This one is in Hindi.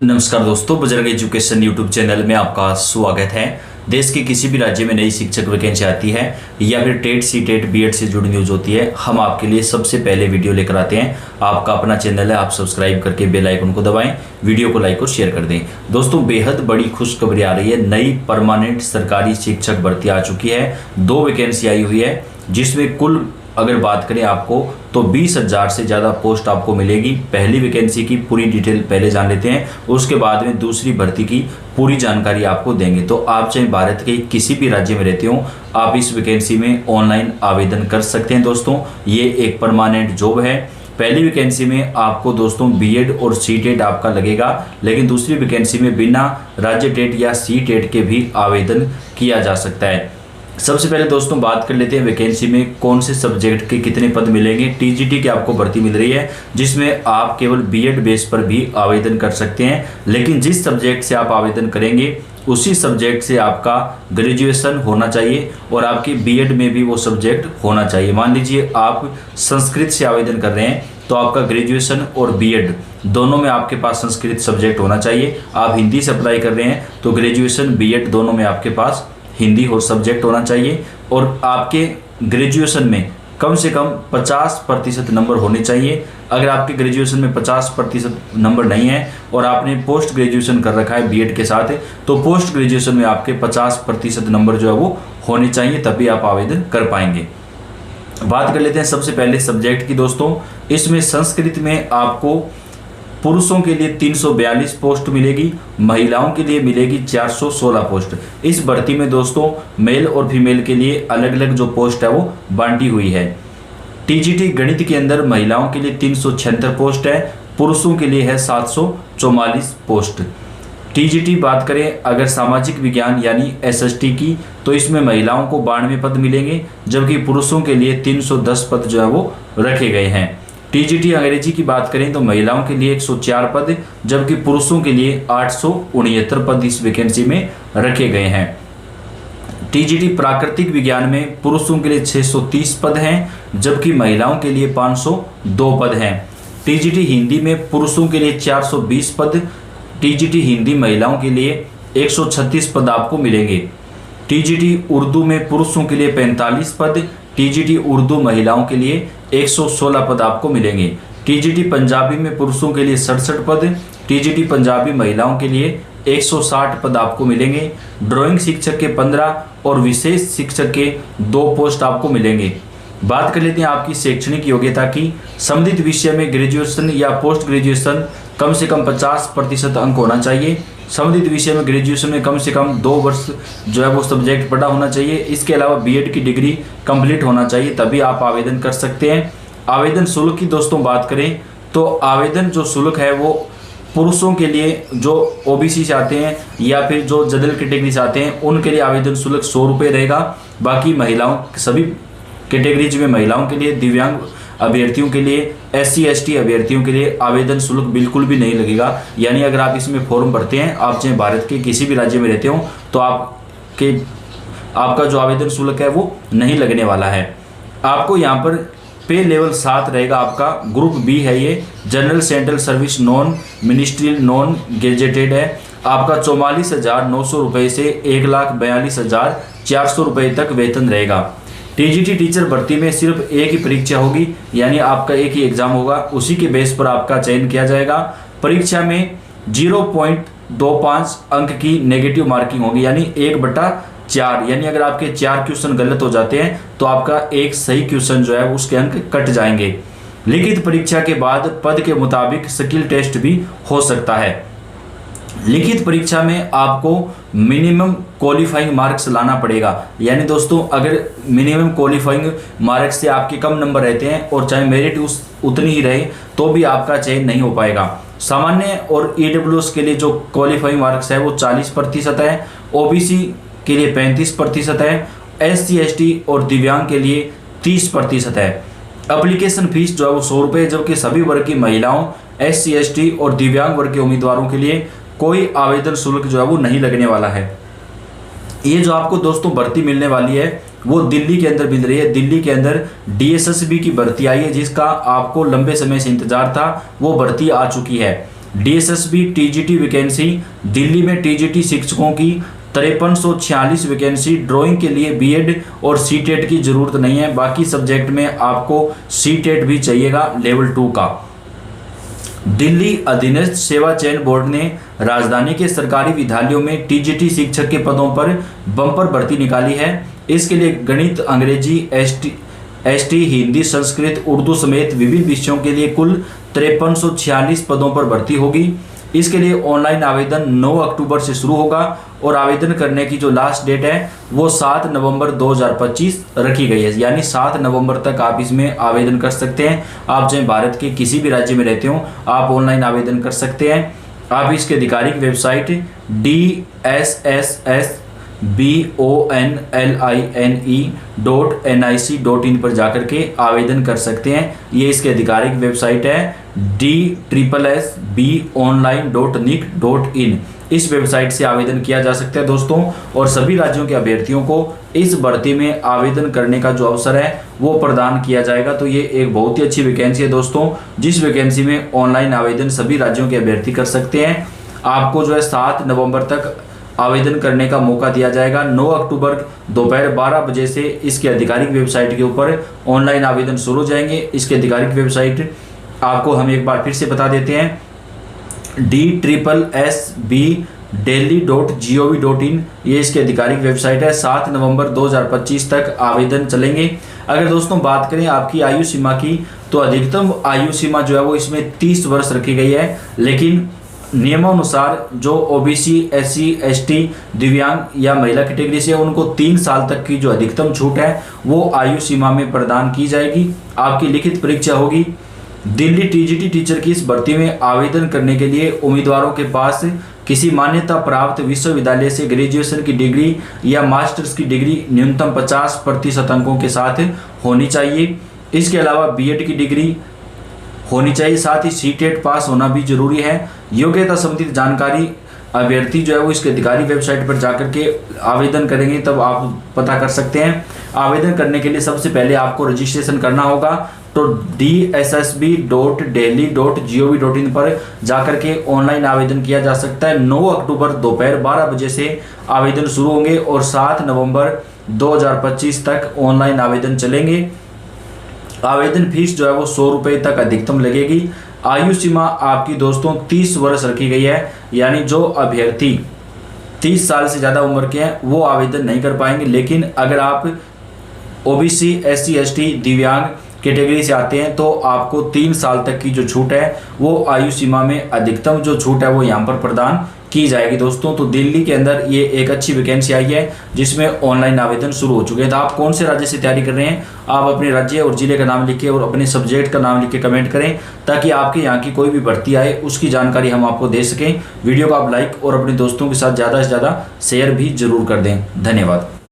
नमस्कार दोस्तों, बजरंग एजुकेशन यूट्यूब चैनल में आपका स्वागत है। देश के किसी भी राज्य में नई शिक्षक वैकेंसी आती है या फिर टेट सी टेट बीएड से जुड़ी न्यूज होती है, हम आपके लिए सबसे पहले वीडियो लेकर आते हैं। आपका अपना चैनल है, आप सब्सक्राइब करके बेल आइकन को दबाएं, वीडियो को लाइक और शेयर कर दें। दोस्तों, बेहद बड़ी खुशखबरी आ रही है। नई परमानेंट सरकारी शिक्षक भर्ती आ चुकी है। 2 वैकेंसी आई हुई है, जिसमें कुल अगर बात करें आपको तो 20,000 से ज़्यादा पोस्ट आपको मिलेगी। पहली वैकेंसी की पूरी डिटेल पहले जान लेते हैं, उसके बाद में दूसरी भर्ती की पूरी जानकारी आपको देंगे। तो आप चाहे भारत के किसी भी राज्य में रहते हो, आप इस वैकेंसी में ऑनलाइन आवेदन कर सकते हैं। दोस्तों, ये एक परमानेंट जॉब है। पहली वैकेंसी में आपको दोस्तों बीएड और सी टेट आपका लगेगा, लेकिन दूसरी वैकेंसी में बिना राज्य टेट या सी टेट के भी आवेदन किया जा सकता है। सबसे पहले दोस्तों बात कर लेते हैं वैकेंसी में कौन से सब्जेक्ट के कितने पद मिलेंगे। टीजीटी की आपको भर्ती मिल रही है, जिसमें आप केवल बीएड बेस पर भी आवेदन कर सकते हैं, लेकिन जिस सब्जेक्ट से आप आवेदन करेंगे उसी सब्जेक्ट से आपका ग्रेजुएशन होना चाहिए और आपके बीएड में भी वो सब्जेक्ट होना चाहिए। मान लीजिए आप संस्कृत से आवेदन कर रहे हैं तो आपका ग्रेजुएशन और बीएड दोनों में आपके पास संस्कृत सब्जेक्ट होना चाहिए। आप हिंदी से अप्लाई कर रहे हैं तो ग्रेजुएशन बीएड दोनों में आपके पास हिंदी और सब्जेक्ट होना चाहिए, और आपके ग्रेजुएशन में कम से कम 50% नंबर होने चाहिए। अगर आपके ग्रेजुएशन में 50% नंबर नहीं है और आपने पोस्ट ग्रेजुएशन कर रखा है बीएड के साथ, तो पोस्ट ग्रेजुएशन में आपके 50% नंबर जो है वो होने चाहिए, तभी आप आवेदन कर पाएंगे। बात कर लेते हैं सबसे पहले सब्जेक्ट की। दोस्तों, इसमें संस्कृत में आपको पुरुषों के लिए 342 पोस्ट मिलेगी, महिलाओं के लिए मिलेगी 416 पोस्ट। इस भर्ती में दोस्तों मेल और फीमेल के लिए अलग अलग जो पोस्ट है वो बांटी हुई है। टीजीटी गणित के अंदर महिलाओं के लिए 376 पोस्ट है, पुरुषों के लिए है 744 पोस्ट। टीजीटी बात करें अगर सामाजिक विज्ञान यानी एसएसटी की, तो इसमें महिलाओं को 92 पद मिलेंगे, जबकि पुरुषों के लिए 310 पद जो है वो रखे गए हैं। टीजीटी अंग्रेजी की बात करें तो महिलाओं के लिए 104 पद, जबकि पुरुषों के लिए 869 पद इस वैकेंसी में रखे गए हैं। टीजीटी प्राकृतिक विज्ञान में पुरुषों के लिए 630 पद हैं, जबकि महिलाओं के लिए 502 पद हैं। टीजीटी हिंदी में पुरुषों के लिए 420 पद, टीजीटी हिंदी महिलाओं के लिए 136 पद आपको मिलेंगे। टीजीटी उर्दू में पुरुषों के लिए 45 पद, टीजीटी उर्दू महिलाओं के लिए 116 पद आपको मिलेंगे। टीजीटी पंजाबी में पुरुषों के लिए 67 पद, टीजीटी पंजाबी महिलाओं के लिए 160 पद आपको मिलेंगे। ड्राइंग शिक्षक के 15 और विशेष शिक्षक के 2 पोस्ट आपको मिलेंगे। बात कर लेते हैं आपकी शैक्षणिक योग्यता की। संबंधित विषय में ग्रेजुएशन या पोस्ट ग्रेजुएशन कम से कम 50% अंक होना चाहिए। संबंधित विषय में ग्रेजुएशन में कम से कम 2 वर्ष जो है वो सब्जेक्ट पढ़ा होना चाहिए। इसके अलावा बीएड की डिग्री कंप्लीट होना चाहिए, तभी आप आवेदन कर सकते हैं। आवेदन शुल्क की दोस्तों बात करें तो आवेदन जो शुल्क है वो पुरुषों के लिए जो ओबीसी से आते हैं या फिर जो जनरल कैटेगरी से आते हैं उनके लिए आवेदन शुल्क 100 रुपये रहेगा। बाकी महिलाओं सभी कैटेगरीज में महिलाओं के लिए, दिव्यांग अभ्यर्थियों के लिए, एससी एसटी अभ्यर्थियों के लिए आवेदन शुल्क बिल्कुल भी नहीं लगेगा। यानी अगर आप इसमें फॉर्म भरते हैं, आप चाहे भारत के किसी भी राज्य में रहते हो, तो आपका जो आवेदन शुल्क है वो नहीं लगने वाला है। आपको यहाँ पर पे लेवल 7 रहेगा, आपका ग्रुप बी है, ये general central service non ministerial non gazetted है। आपका 44,900 रुपये से 1,42,400 रुपये तक वेतन रहेगा। टीजीटी टीचर भर्ती में सिर्फ एक ही परीक्षा होगी, यानी आपका एक ही एग्जाम होगा, उसी के बेस पर आपका चयन किया जाएगा। परीक्षा में 0.25 अंक की नेगेटिव मार्किंग होगी, यानी 1/4, यानी अगर आपके 4 क्वेश्चन गलत हो जाते हैं तो आपका एक सही क्वेश्चन जो है उसके अंक कट जाएंगे। लिखित परीक्षा के बाद पद के मुताबिक स्किल टेस्ट भी हो सकता है। लिखित परीक्षा में आपको मिनिमम क्वालिफाइंग मार्क्स लाना पड़ेगा, यानी दोस्तों अगर मिनिमम क्वालिफाइंग मार्क्स से आपके कम नंबर रहते हैं और चाहे मेरिट उतनी ही रहे तो भी आपका चयन नहीं हो पाएगा। सामान्य और ईडब्ल्यूएस के लिए जो क्वालिफाइंग मार्क्स है वो 40% है, ओबीसी के लिए 35% है, एससी एसटी और दिव्यांग के लिए 30% है। एप्लीकेशन फीस जो है वो 100 रुपये, जबकि सभी वर्ग की महिलाओं, एससी एसटी और दिव्यांग वर्ग के उम्मीदवारों के लिए कोई आवेदन शुल्क जो है वो नहीं लगने वाला है। ये जो आपको दोस्तों भर्ती मिलने वाली है वो दिल्ली के अंदर मिल रही है। दिल्ली के अंदर डीएसएसबी की भर्ती आई है, जिसका आपको लंबे समय से इंतजार था, वो भर्ती आ चुकी है। DSSB TGT वैकेंसी, दिल्ली में TGT शिक्षकों की 5346 वैकेंसी। ड्राइंग के लिए बीएड और सीटेट की जरूरत नहीं है, बाकी सब्जेक्ट में आपको सीटेट भी चाहिएगा लेवल 2 का। दिल्ली अधीनस्थ सेवा चयन बोर्ड ने राजधानी के सरकारी विद्यालयों में TGT शिक्षक के पदों पर बम्पर भर्ती निकाली है। इसके लिए गणित, अंग्रेजी, एसटी, हिंदी, संस्कृत, उर्दू समेत विभिन्न विषयों के लिए कुल 5346 पदों पर भर्ती होगी। इसके लिए ऑनलाइन आवेदन 9 अक्टूबर से शुरू होगा और आवेदन करने की जो लास्ट डेट है वो 7 नवंबर 2025 रखी गई है, यानी 7 नवंबर तक आप इसमें आवेदन कर सकते हैं। आप चाहे भारत के किसी भी राज्य में रहते हो, आप ऑनलाइन आवेदन कर सकते हैं। आप इसके आधिकारिक वेबसाइट DSSSBONLINE.nic.in पर जाकर के आवेदन कर सकते हैं। ये इसके आधिकारिक वेबसाइट है DSSSBOnline.nic.in। इस वेबसाइट से आवेदन किया जा सकता है दोस्तों, और सभी राज्यों के अभ्यर्थियों को इस भर्ती में आवेदन करने का जो अवसर है वो प्रदान किया जाएगा। तो ये एक बहुत ही अच्छी वैकेंसी है दोस्तों, जिस वैकेंसी में ऑनलाइन आवेदन सभी राज्यों के अभ्यर्थी कर सकते हैं। आपको जो है 7 नवंबर तक आवेदन करने का मौका दिया जाएगा। 9 अक्टूबर दोपहर 12 बजे से इसके आधिकारिक वेबसाइट के ऊपर ऑनलाइन आवेदन शुरू हो जाएंगे। इसके आधिकारिक वेबसाइट आपको हम एक बार फिर से बता देते हैं, DSSSBdelhi.gov.in, ये इसके आधिकारिक वेबसाइट है। 7 नवंबर 2025 तक आवेदन चलेंगे। अगर दोस्तों बात करें आपकी आयु सीमा की, तो अधिकतम आयु सीमा जो है वो इसमें 30 वर्ष रखी गई है, लेकिन नियमानुसार जो OBC, SC, ST, दिव्यांग या महिला कैटेगरी से उनको 3 साल तक की जो अधिकतम छूट है वो आयु सीमा में प्रदान की जाएगी। आपकी लिखित परीक्षा होगी। दिल्ली TGT टीचर की इस भर्ती में आवेदन करने के लिए उम्मीदवारों के पास किसी मान्यता प्राप्त विश्वविद्यालय से ग्रेजुएशन की डिग्री या मास्टर्स की डिग्री न्यूनतम 50% अंकों के साथ होनी चाहिए। इसके अलावा बीएड की डिग्री होनी चाहिए, साथ ही सीटेट पास होना भी जरूरी है। योग्यता संबंधित जानकारी अभ्यर्थी जो है वो इसके आधिकारिक वेबसाइट पर जाकर के आवेदन करेंगे तब आप पता कर सकते हैं। आवेदन करने के लिए सबसे पहले आपको रजिस्ट्रेशन करना होगा, तो DSSB.delhi.gov.in पर जाकर के ऑनलाइन आवेदन किया जा सकता है। 9 अक्टूबर दोपहर 12 बजे से आवेदन शुरू होंगे और 7 नवंबर 2025 तक ऑनलाइन आवेदन चलेंगे। आवेदन फीस जो है वो 100 रुपये तक अधिकतम लगेगी। आयु सीमा आपकी दोस्तों 30 वर्ष रखी गई है, यानी जो अभ्यर्थी 30 साल से ज़्यादा उम्र के हैं वो आवेदन नहीं कर पाएंगे। लेकिन अगर आप OBC, SC, ST, दिव्यांग कैटेगरी से आते हैं तो आपको 3 साल तक की जो छूट है वो आयु सीमा में अधिकतम जो छूट है वो यहाँ पर प्रदान की जाएगी दोस्तों। तो दिल्ली के अंदर ये एक अच्छी वैकेंसी आई है जिसमें ऑनलाइन आवेदन शुरू हो चुके हैं। तो आप कौन से राज्य से तैयारी कर रहे हैं, आप अपने राज्य और जिले का नाम लिखिए और अपने सब्जेक्ट का नाम लिख के कमेंट करें, ताकि आपके यहाँ की कोई भी भर्ती आए उसकी जानकारी हम आपको दे सकें। वीडियो को आप लाइक और अपने दोस्तों के साथ ज़्यादा से ज़्यादा शेयर भी जरूर कर दें। धन्यवाद।